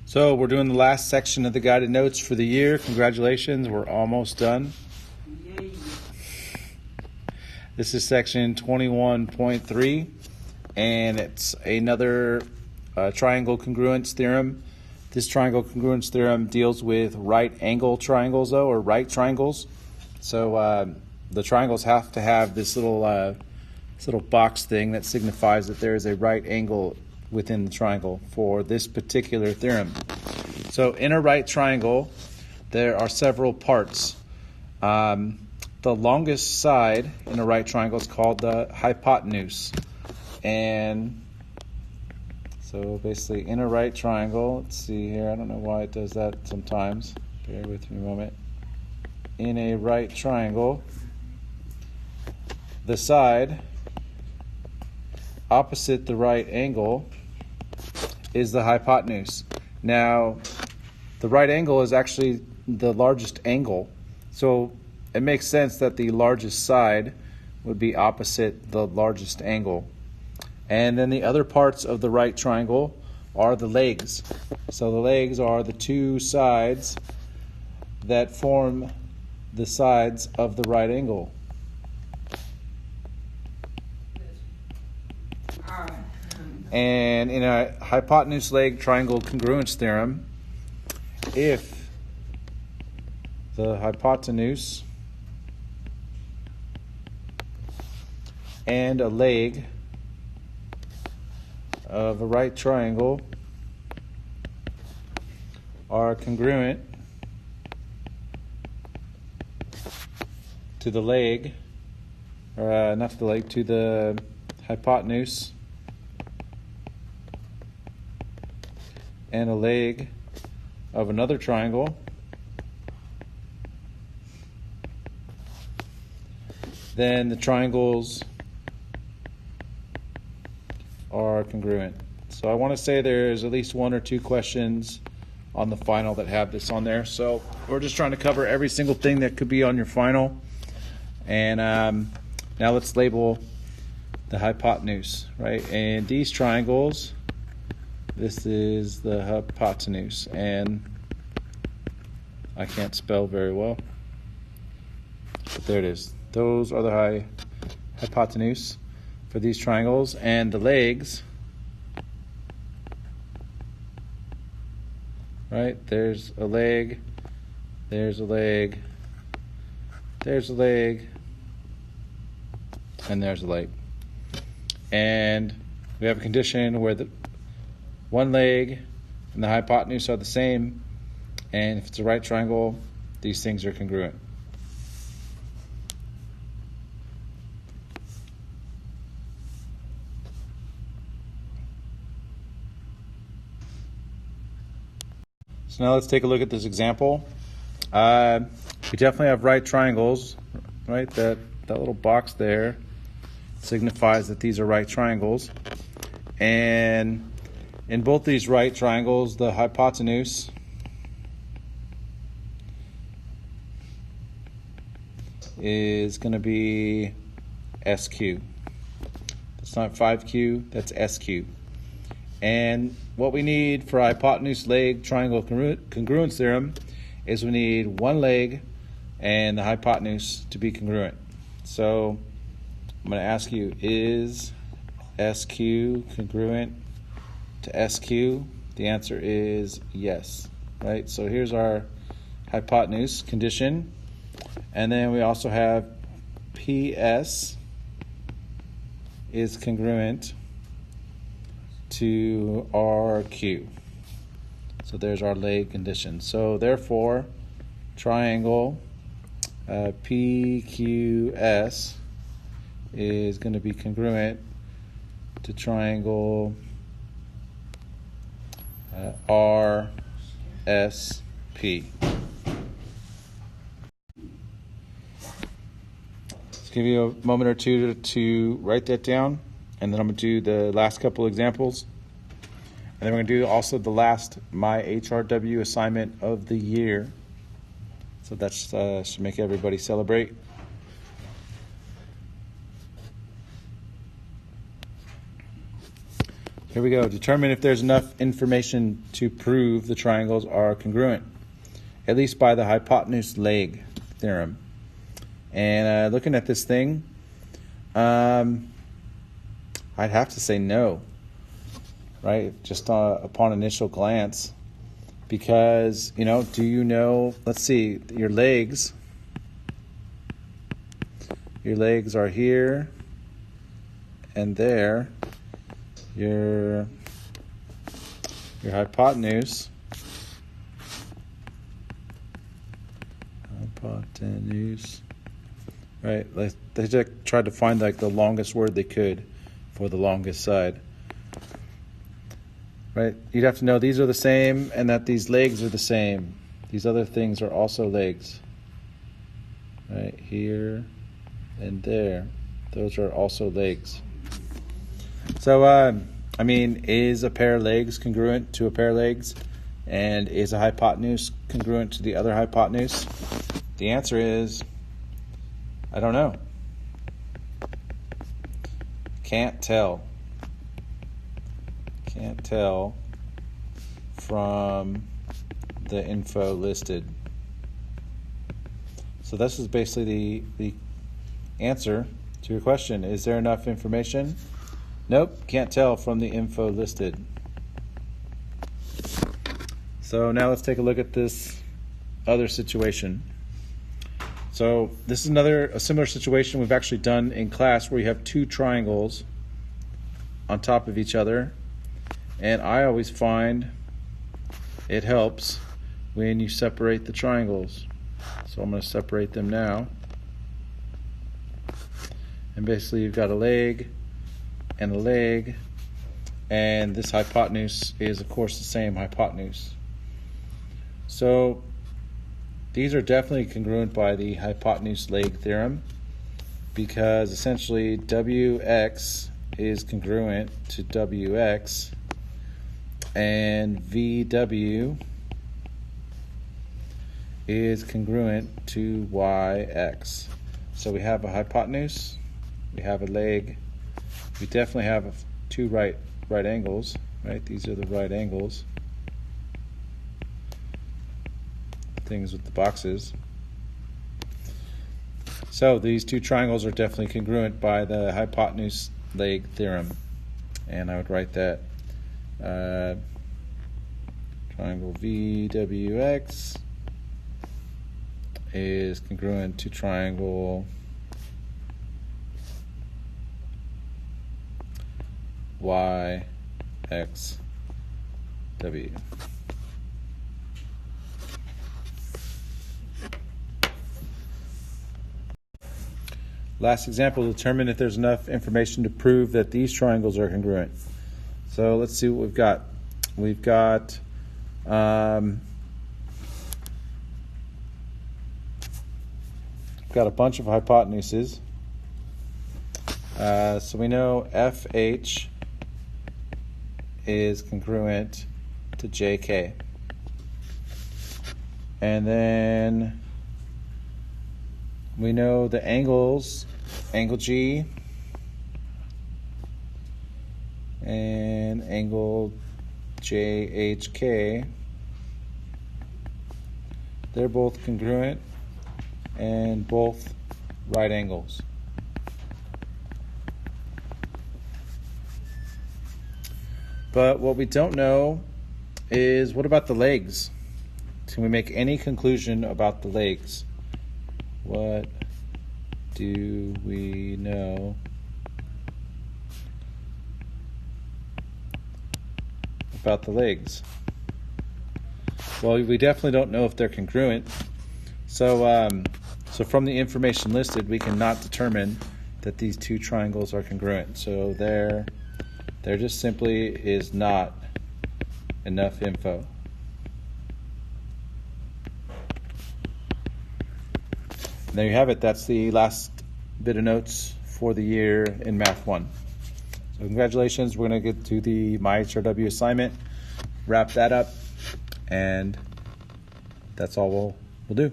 So we're doing the last section of the guided notes for the year. Congratulations, we're almost done. Yay. This is section 21.3, and it's another triangle congruence theorem. This triangle congruence theorem deals with right angle triangles, though, or right triangles. So the triangles have to have this little box thing that signifies that there is a right angle within the triangle for this particular theorem. So in a right triangle, there are several parts. The longest side in a right triangle is called the hypotenuse. And so basically in a right triangle, let's see here, I don't know why it does that sometimes. Bear with me a moment. In a right triangle, the side opposite the right angle is the hypotenuse. Now, the right angle is actually the largest angle, so it makes sense that the largest side would be opposite the largest angle. And then the other parts of the right triangle are the legs. So the legs are the two sides that form the sides of the right angle. And in a hypotenuse leg triangle congruence theorem, if the hypotenuse and a leg of a right triangle are congruent to the leg, or not to the leg, to the hypotenuse and a leg of another triangle, then the triangles are congruent. So I want to say there's at least one or two questions on the final that have this on there. So we're just trying to cover every single thing that could be on your final. And now let's label the hypotenuse, right? And these triangles, this is the hypotenuse, and I can't spell very well, but there it is. Those are the hypotenuse for these triangles, and the legs, right? There's a leg, there's a leg, there's a leg, and there's a leg. And we have a condition where the one leg and the hypotenuse are the same, and if it's a right triangle, these things are congruent. So now let's take a look at this example. We definitely have right triangles, right? That little box there signifies that these are right triangles. And in both these right triangles, the hypotenuse is going to be SQ. That's not 5Q, that's SQ. And what we need for hypotenuse leg triangle congruence theorem is we need one leg and the hypotenuse to be congruent. So I'm going to ask you, is SQ congruent to SQ? The answer is yes, right? So here's our hypotenuse condition, and then we also have PS is congruent to RQ. So there's our leg condition. So therefore, triangle PQS is going to be congruent to triangle RSP. Let's give you a moment or two to write that down, and then I'm going to do the last couple examples. And then we're going to do also the last My HRW assignment of the year. So that should make everybody celebrate. Here we go. Determine if there's enough information to prove the triangles are congruent, at least by the hypotenuse leg theorem. And looking at this thing, I'd have to say no, right? Just upon initial glance, because, do you know, let's see, your legs are here and there. Your hypotenuse right? They just tried to find like the longest word they could for the longest side, right? You'd have to know these are the same and that these legs are the same. These other things are also legs, right? Here and there, those are also legs. So, is a pair of legs congruent to a pair of legs? And is a hypotenuse congruent to the other hypotenuse? The answer is, I don't know. Can't tell. Can't tell from the info listed. So this is basically the answer to your question. Is there enough information? Nope, can't tell from the info listed. So now let's take a look at this other situation. So this is a similar situation we've actually done in class, where you have two triangles on top of each other. And I always find it helps when you separate the triangles. So I'm going to separate them now. And basically you've got a leg and a leg, and this hypotenuse is of course the same hypotenuse. So these are definitely congruent by the hypotenuse leg theorem, because essentially WX is congruent to WX and VW is congruent to YX. So we have a hypotenuse, we have a leg, we definitely have two right angles, right? These are the right angles, things with the boxes. So these two triangles are definitely congruent by the hypotenuse leg theorem, and I would write that triangle VWX is congruent to triangle YXW. Last example, determine if there's enough information to prove that these triangles are congruent. So let's see what we've got. We've got a bunch of hypotenuses. So we know FH is congruent to JK. And then we know the angles, angle G and angle JHK, they're both congruent and both right angles. But what we don't know is, what about the legs? Can we make any conclusion about the legs? What do we know about the legs? Well, we definitely don't know if they're congruent. So, so from the information listed, we cannot determine that these two triangles are congruent. So there just simply is not enough info. And there you have it. That's the last bit of notes for the year in Math 1. So congratulations. We're going to get to the MyHRW assignment, wrap that up, and that's all we'll do.